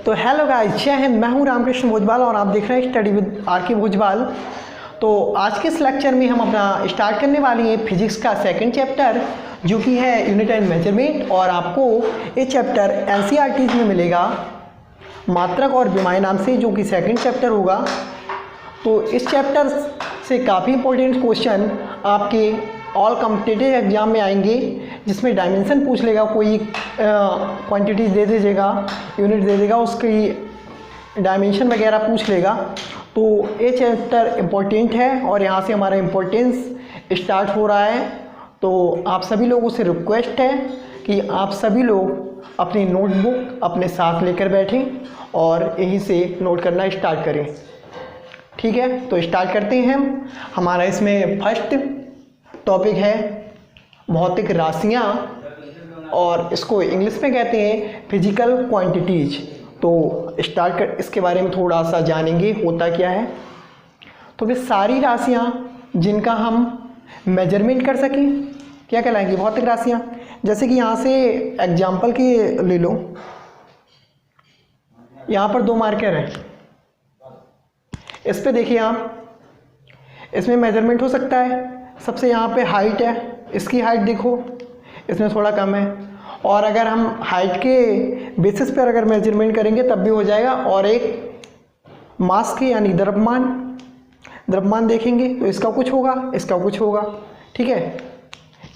तो hello guys, जय हिंद। मैं हूं रामकृष्ण भोजपाल और आप देख रहे हैं स्टडी विद आर के भोजपाल। तो आज के इस लेक्चर में हम अपना स्टार्ट करने वाले हैं फिजिक्स का सेकंड चैप्टर, जो कि है यूनिट एंड मेजरमेंट। और आपको ये चैप्टर एनसीईआरटी में मिलेगा मात्रक और विमाएं नाम से, जो कि सेकंड चैप्टर होगा। तो इस चैप्टर से काफ़ी इंपॉर्टेंट क्वेश्चन आपके ऑल कॉम्पिटिटिव एग्जाम में आएंगे, जिसमें डायमेंशन पूछ लेगा, कोई क्वांटिटीज दे दीजिएगा, यूनिट दे देगा, उसकी डायमेंशन वगैरह पूछ लेगा। तो ये चैप्टर इम्पोर्टेंट है और यहाँ से हमारा इम्पोर्टेंस स्टार्ट हो रहा है। तो आप सभी लोगों से रिक्वेस्ट है कि आप सभी लोग अपनी नोटबुक अपने साथ लेकर बैठें और यहीं से नोट करना स्टार्ट करें। ठीक है, तो स्टार्ट करते हैं हम। हमारा इसमें फर्स्ट टॉपिक है भौतिक राशियाँ, और इसको इंग्लिश में कहते हैं फिजिकल क्वांटिटीज। तो स्टार्ट कर इसके बारे में थोड़ा सा जानेंगे होता क्या है। तो वे सारी राशियाँ जिनका हम मेजरमेंट कर सकें क्या कहलाएंगी? भौतिक राशियाँ। जैसे कि यहाँ से एग्जाम्पल की ले लो, यहाँ पर 2 मार्कर हैं, इस पे देखिए आप, इसमें मेजरमेंट हो सकता है। सबसे यहाँ पे हाइट है, इसकी हाइट देखो, इसमें थोड़ा कम है। और अगर हम हाइट के बेसिस पर अगर मेजरमेंट करेंगे तब भी हो जाएगा। और एक मास के यानी द्रव्यमान देखेंगे तो इसका कुछ होगा, इसका कुछ होगा। ठीक है,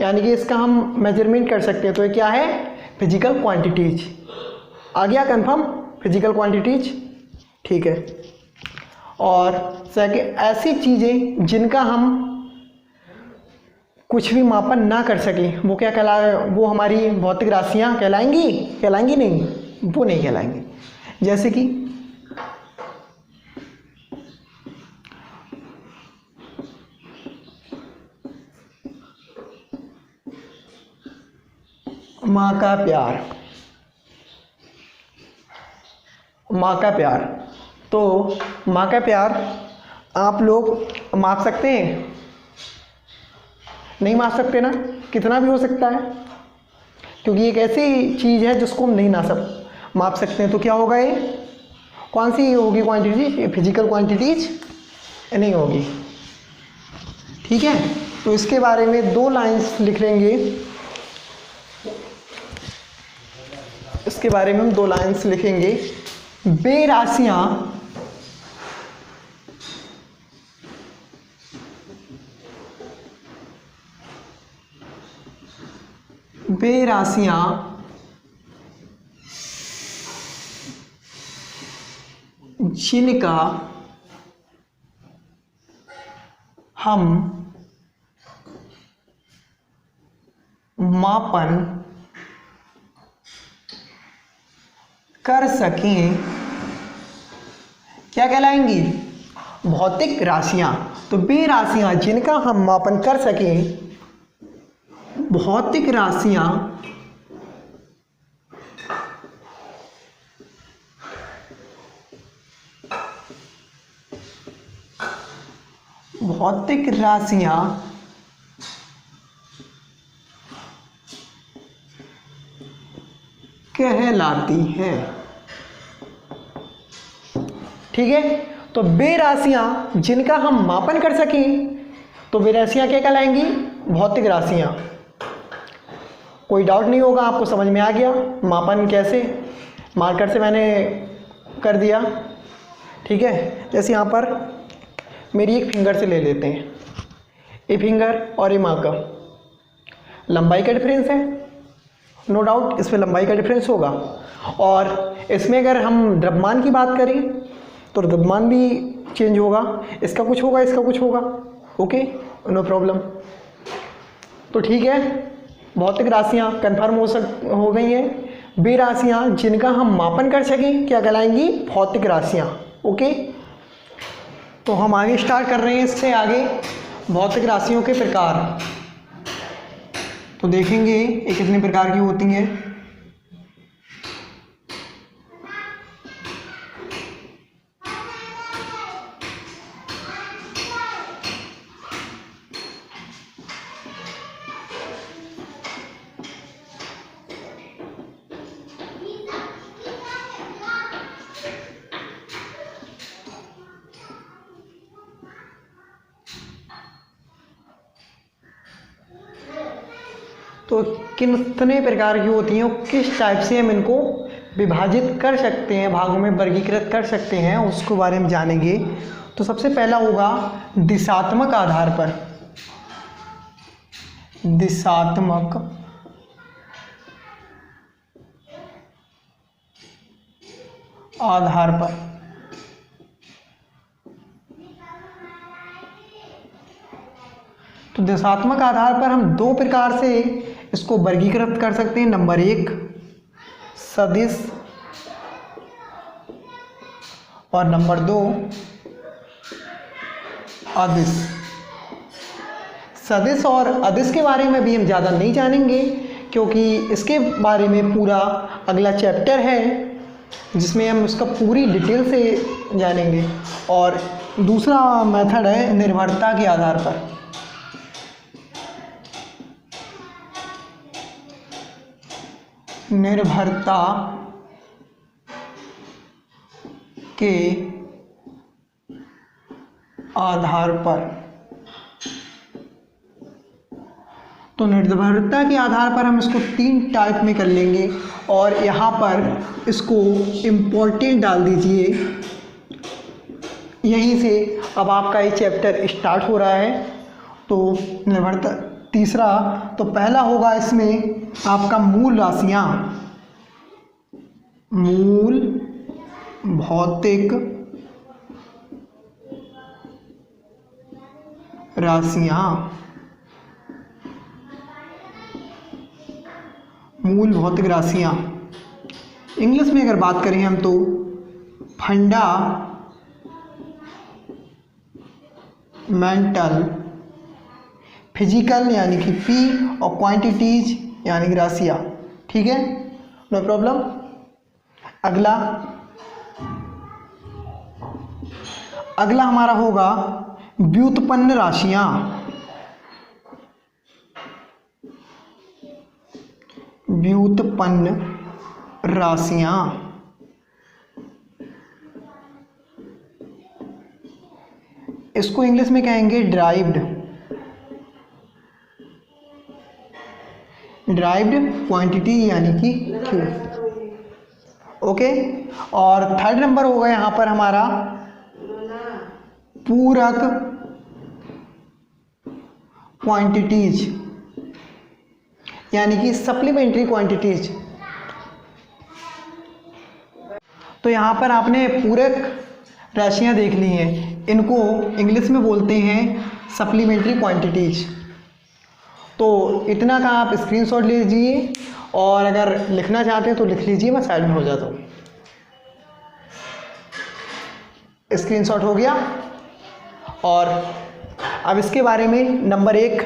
यानी कि इसका हम मेजरमेंट कर सकते हैं। तो ये क्या है? Physical quantities. आ गया कंफर्म? Physical quantities. ठीक है। और सेकंड, ऐसी चीज़ें जिनका हम कुछ भी मापन ना कर सके, वो क्या वो हमारी भौतिक राशियाँ कहलाएंगी नहीं, वो नहीं कहलाएंगी। जैसे कि माँ का प्यार, तो माँ का प्यार आप लोग माप सकते हैं? नहीं माप सकते ना, कितना भी हो सकता है, क्योंकि एक ऐसी चीज़ है जिसको हम नहीं माप सकते हैं। तो क्या होगा? ये कौन सी होगी क्वांटिटी? फिजिकल क्वांटिटीज नहीं होगी। ठीक है, तो इसके बारे में 2 लाइंस लिख लेंगे। इसके बारे में हम 2 लाइंस लिखेंगे। बेराशियाँ जिनका हम मापन कर सकें क्या कहलाएंगी? भौतिक राशियाँ। तो बेराशियाँ जिनका हम मापन कर सकें, भौतिक राशियाँ कहलाती हैं। ठीक है, तो बेराशियाँ जिनका हम मापन कर सकें, तो बेराशियाँ क्या कहलाएंगी? भौतिक राशियाँ। कोई डाउट नहीं होगा, आपको समझ में आ गया मापन कैसे? मार्कर से मैंने कर दिया। ठीक है, जैसे यहाँ पर मेरी एक फिंगर से ले लेते हैं, ये फिंगर और ये मार्कर, लंबाई का डिफरेंस है, नो डाउट इसमें लंबाई का डिफरेंस होगा। और इसमें अगर हम द्रव्यमान की बात करें तो द्रव्यमान भी चेंज होगा, इसका कुछ होगा, इसका कुछ होगा। Okay, no problem. तो ठीक है, भौतिक राशियाँ कन्फर्म हो गई हैं। बेराशियाँ जिनका हम मापन कर सकें क्या कहलाएंगी? भौतिक राशियाँ। ओके, तो हम आगे स्टार्ट कर रहे हैं। इससे आगे भौतिक राशियों के प्रकार तो देखेंगे ये कितने प्रकार की होती हैं। तो कितने प्रकार की होती हैं, किस टाइप से हम इनको विभाजित कर सकते हैं, भागों में वर्गीकृत कर सकते हैं, उसके बारे में जानेंगे। तो सबसे पहला होगा दिशात्मक आधार पर। दिशात्मक आधार पर। तो दिशात्मक आधार पर हम दो प्रकार से इसको वर्गीकृत कर सकते हैं। नंबर एक, सदिश, और नंबर दो, अदिश। सदिश और अदिश के बारे में भी हम ज़्यादा नहीं जानेंगे, क्योंकि इसके बारे में पूरा अगला चैप्टर है जिसमें हम उसका पूरी डिटेल से जानेंगे। और दूसरा मेथड है निर्भरता के आधार पर। निर्भरता के आधार पर। तो निर्भरता के आधार पर हम इसको 3 टाइप में कर लेंगे, और यहाँ पर इसको इम्पोर्टेंट डाल दीजिए। यहीं से अब आपका ये चैप्टर स्टार्ट हो रहा है। तो निर्भरता तीसरा, तो पहला होगा इसमें आपका मूल राशियाँ, मूल भौतिक राशियाँ। मूल भौतिक राशियाँ इंग्लिश में अगर बात करें हम तो फंडामेंटल फिजिकल यानी कि पी, और क्वांटिटीज यानी कि राशियाँ। ठीक है, नो प्रॉब्लम। अगला हमारा होगा व्युत्पन्न राशियाँ। व्युत्पन्न राशियाँ इसको इंग्लिश में कहेंगे ड्राइव्ड क्वांटिटी यानी कि क्यू। ओके, और थर्ड नंबर होगा यहाँ पर हमारा पूरक क्वांटिटीज यानी कि सप्लीमेंट्री क्वांटिटीज। तो यहाँ पर आपने पूरक राशियाँ देख ली हैं, इनको इंग्लिश में बोलते हैं सप्लीमेंट्री क्वांटिटीज। तो इतना का आप स्क्रीनशॉट ले लीजिए, और अगर लिखना चाहते हैं तो लिख लीजिए, मैं साइड में हो जाता हूँ। स्क्रीनशॉट हो गया। और अब इसके बारे में नंबर 1,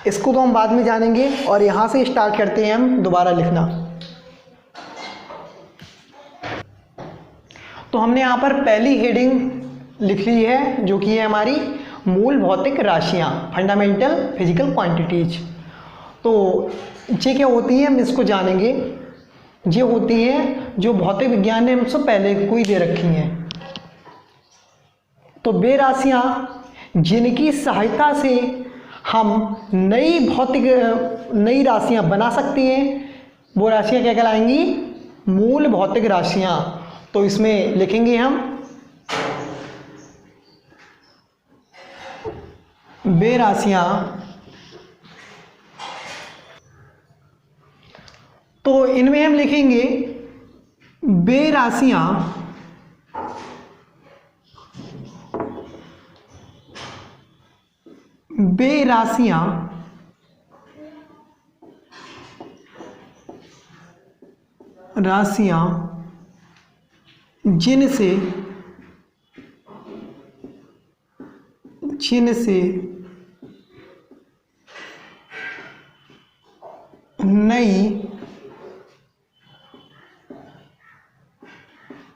इसको तो हम बाद में जानेंगे, और यहाँ से स्टार्ट करते हैं हम दोबारा लिखना। तो हमने यहाँ पर पहली हेडिंग लिख ली है, जो कि है हमारी मूल भौतिक राशियाँ, फंडामेंटल फिजिकल क्वांटिटीज। तो ये क्या होती है, हम इसको जानेंगे। ये होती है जो भौतिक विज्ञान ने हमसे पहले कोई दे रखी हैं। तो वे राशियाँ जिनकी सहायता से हम नई राशियाँ बना सकते हैं, वो राशियाँ क्या कहलाएंगी, मूल भौतिक राशियाँ। तो इसमें लिखेंगे हम वे राशियाँ। तो इनमें हम लिखेंगे वे राशियाँ जिनसे नई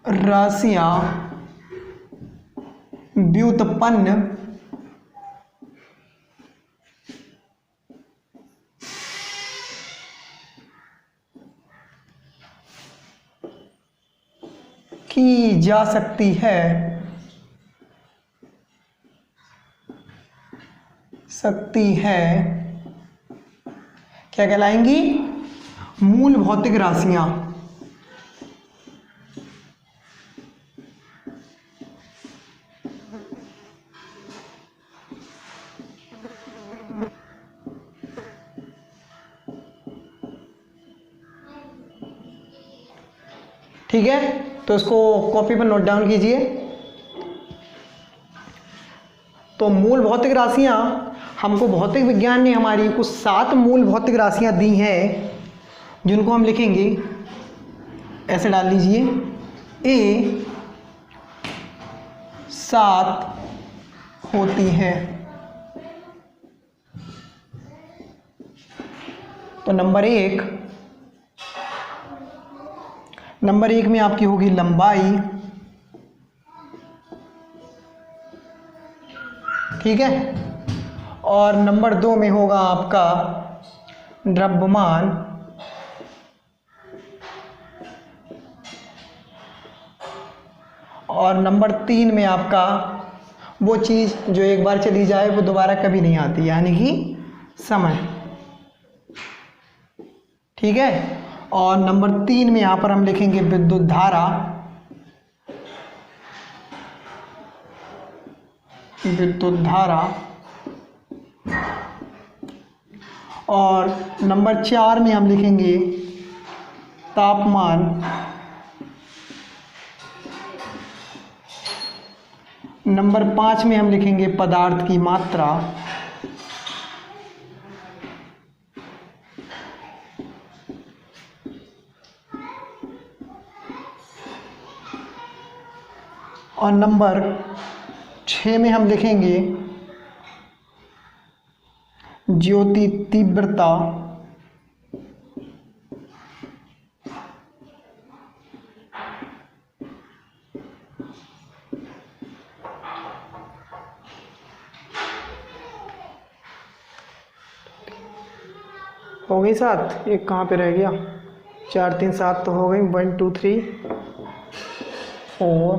राशियाँ व्युत्पन्न की जा सकती है, क्या कहलाएंगी? मूल भौतिक राशियां। ठीक है, तो इसको कॉपी पर नोट डाउन कीजिए। तो मूल भौतिक राशियां, हमको भौतिक विज्ञान ने हमारी कुछ 7 मूल भौतिक राशियां दी हैं, जिनको हम लिखेंगे, ऐसे डाल लीजिए, ए 7 होती है। तो नंबर एक में आपकी होगी लंबाई, ठीक है, और नंबर 2 में होगा आपका द्रव्यमान, और नंबर 3 में आपका वो चीज़ जो एक बार चली जाए वो दोबारा कभी नहीं आती, यानी कि समय, ठीक है। और नंबर 3 में यहाँ पर हम लिखेंगे विद्युत धारा, और नंबर 4 में हम लिखेंगे तापमान, नंबर 5 में हम लिखेंगे पदार्थ की मात्रा, और नंबर 6 में हम लिखेंगे ज्योति तीव्रता, हो गई 7, एक कहाँ पे रह गया, 4 3 7 तो हो गई, 1 2 3 4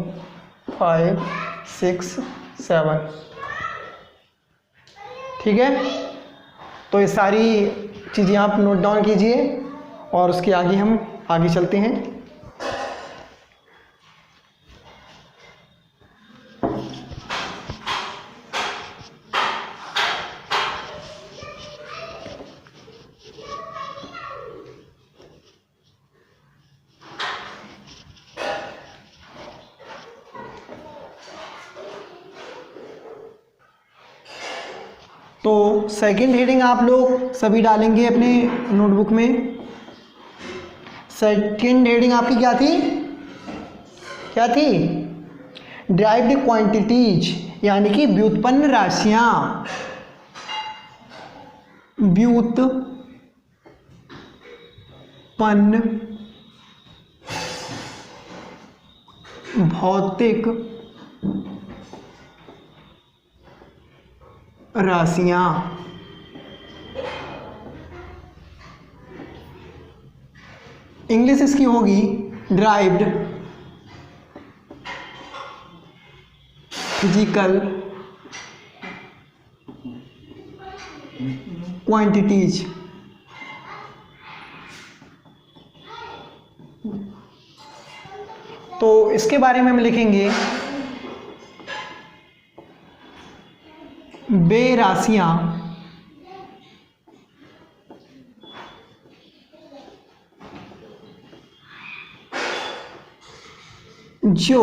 5 6 7, ठीक है। तो ये सारी चीज़ें आप नोट डाउन कीजिए और उसके आगे हम आगे चलते हैं। तो सेकंड हेडिंग आप लोग सभी डालेंगे अपने नोटबुक में। सेकंड हेडिंग आपकी क्या थी? डिराइव्ड क्वांटिटीज, यानी कि व्युत्पन्न राशियां, व्युत्पन्न भौतिक राशियां। इंग्लिश इसकी होगी डिराइव्ड फिजिकल क्वांटिटीज। तो इसके बारे में हम लिखेंगे वे राशियां जो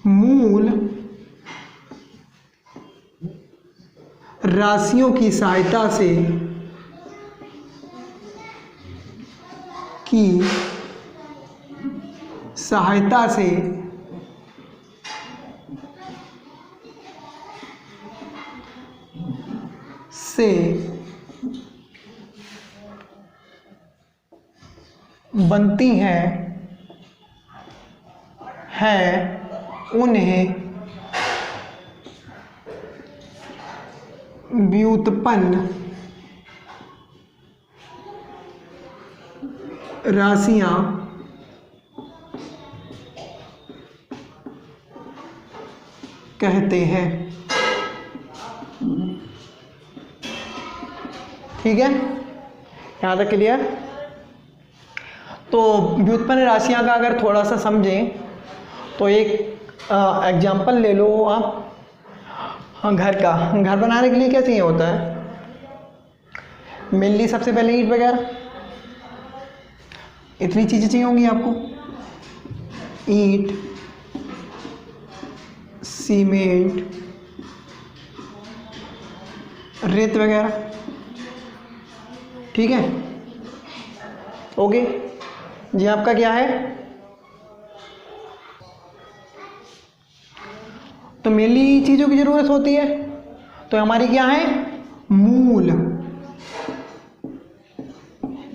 मूल राशियों की सहायता से बनती हैं उन्हें व्युत्पन्न राशियां कहते हैं। ठीक है, यहाँ तक क्लियर। तो व्युत्पन्न राशियाँ का अगर थोड़ा सा समझें तो एक एग्जाम्पल ले लो आप। हाँ, घर का, घर बनाने के लिए क्या चाहिए होता है? मेनली सबसे पहले ईंट वगैरह, इतनी चीज़ें चाहिए होंगी आपको। ईंट, सीमेंट, रेत वगैरह, ठीक है। ओके जी, आपका क्या है? तो मेनली चीज़ों की ज़रूरत होती है, तो हमारी क्या है? मूल।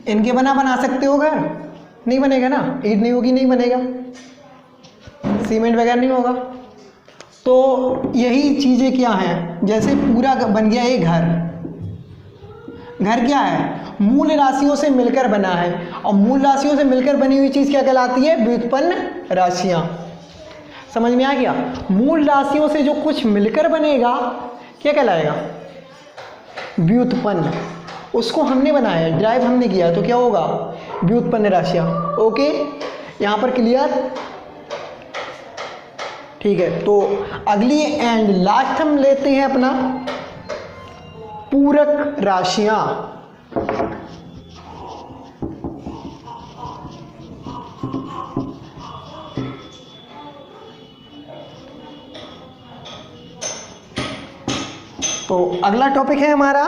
इनके बना सकते हो घर? नहीं बनेगा ना, ईंट नहीं होगी, नहीं बनेगा, सीमेंट वगैरह नहीं होगा। तो यही चीज़ें क्या हैं, जैसे पूरा बन गया ये घर। घर क्या है? मूल राशियों से मिलकर बना है, और मूल राशियों से मिलकर बनी हुई चीज़ क्या कहलाती है? व्युत्पन्न राशियाँ। समझ में आ गया? मूल राशियों से जो कुछ मिलकर बनेगा क्या कहलाएगा? व्युत्पन्न। उसको हमने बनाया, ड्राइव हमने किया, तो क्या होगा? व्युत्पन्न राशियाँ। ओके, यहाँ पर क्लियर? ठीक है, तो अगली एंड लास्ट हम लेते हैं अपना पूरक राशियां। तो अगला टॉपिक है हमारा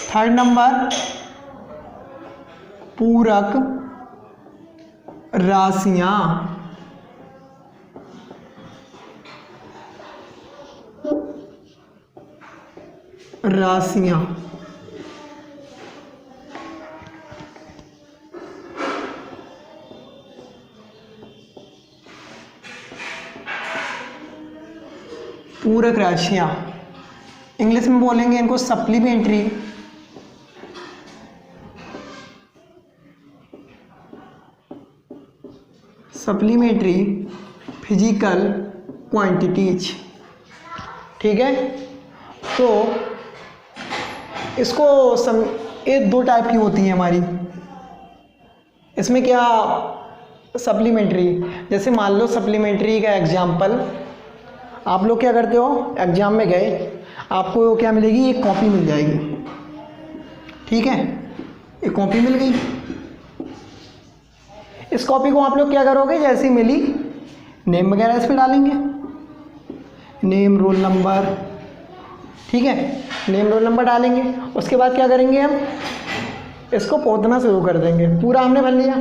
3rd नंबर, पूरक राशियां। राशियां पूरक राशियां, इंग्लिश में बोलेंगे इनको सप्लीमेंट्री। सप्लीमेंट्री फिजिकल क्वांटिटीज, ठीक है। तो इसको ये 2 टाइप की होती हैं हमारी। इसमें क्या सप्लीमेंट्री, जैसे मान लो सप्लीमेंट्री का एग्जाम्पल, आप लोग क्या करते हो, एग्जाम में गए, आपको क्या मिलेगी? एक कॉपी मिल जाएगी, ठीक है। एक कॉपी मिल गई, इस कॉपी को आप लोग क्या करोगे? जैसे मिली, नेम वगैरह इस पर डालेंगे, नेम, रोल नंबर, ठीक है, नेम रोल नंबर डालेंगे। उसके बाद क्या करेंगे? हम इसको पोतना शुरू कर देंगे। पूरा हमने भर लिया,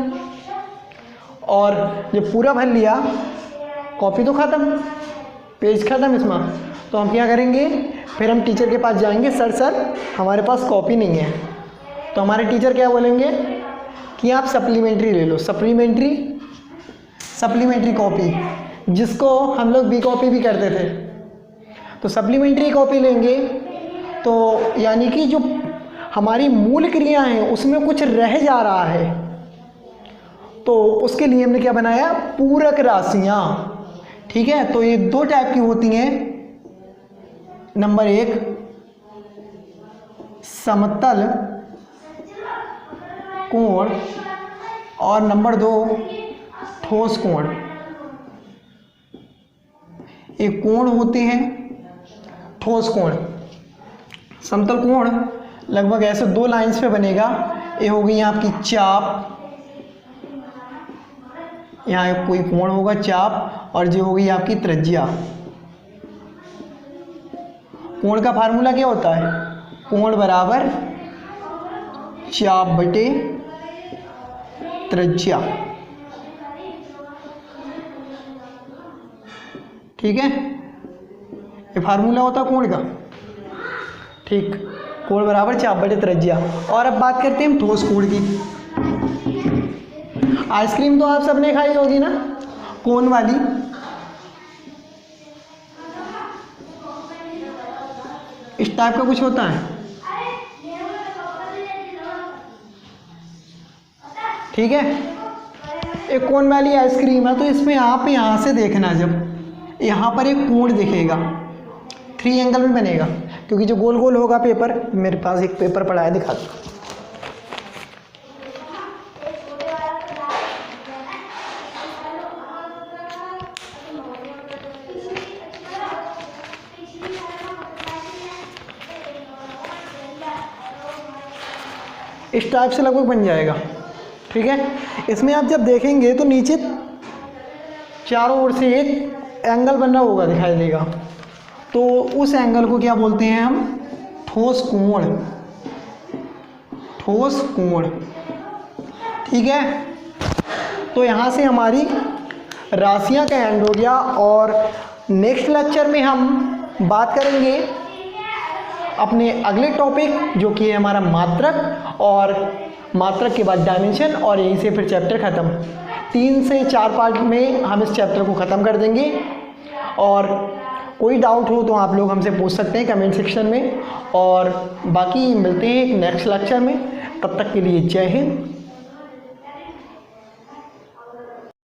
और जब पूरा भर लिया, कॉपी तो ख़त्म, पेज ख़त्म इसमें, तो हम क्या करेंगे? फिर हम टीचर के पास जाएंगे, सर हमारे पास कॉपी नहीं है। तो हमारे टीचर क्या बोलेंगे कि आप सप्लीमेंट्री ले लो। सप्लीमेंट्री कॉपी, जिसको हम लोग बी कॉपी भी करते थे। तो सप्लीमेंट्री कॉपी लेंगे, तो यानी कि जो हमारी मूल क्रिया हैं उसमें कुछ रह जा रहा है, तो उसके लिए हमने क्या बनाया? पूरक राशियाँ, ठीक है। तो ये 2 टाइप की होती हैं। नंबर 1 समतल कोण, और नंबर 2 ठोस कोण। एक कोण होते हैं ठोस कोण। समतल कोण लगभग ऐसे 2 लाइंस पे बनेगा। ये हो गई आपकी चाप, यहाँ कोई कोण होगा चाप, और जो होगी आपकी त्रिज्या। कोण का फार्मूला क्या होता है? कोण बराबर चाप बटे त्रिज्या, ठीक है। ये फार्मूला होता है कोण का, ठीक। कोण बराबर चाप बटे त्रिज्या। और अब बात करते हैं हम ठोस कोण की। आइसक्रीम तो आप सबने खाई होगी ना, कोन वाली। इस टाइप का कुछ होता है, ठीक है। एक कोन वाली आइसक्रीम है, तो इसमें आप यहाँ से देखना, जब यहाँ पर एक कोण दिखेगा, 3 एंगल में बनेगा, क्योंकि जो गोल गोल होगा पेपर, मेरे पास एक पेपर पड़ा है, दिखा दो। इस टाइप से लगभग बन जाएगा, ठीक है। इसमें आप जब देखेंगे तो नीचे चारों ओर से एक एंगल बना होगा, दिखाई देगा। तो उस एंगल को क्या बोलते हैं हम? ठोस कोण, ठोस कोण, ठीक है। तो यहाँ से हमारी राशियाँ का एंड हो गया। और नेक्स्ट लेक्चर में हम बात करेंगे अपने अगले टॉपिक, जो कि है हमारा मात्रक, और मात्रक के बाद डायमेंशन, और यहीं से फिर चैप्टर ख़त्म। 3 से 4 पार्ट में हम इस चैप्टर को ख़त्म कर देंगे। और कोई डाउट हो तो आप लोग हमसे पूछ सकते हैं कमेंट सेक्शन में। और बाकी मिलते हैं एक नेक्स्ट लेक्चर में, तब तक के लिए जय हिंद।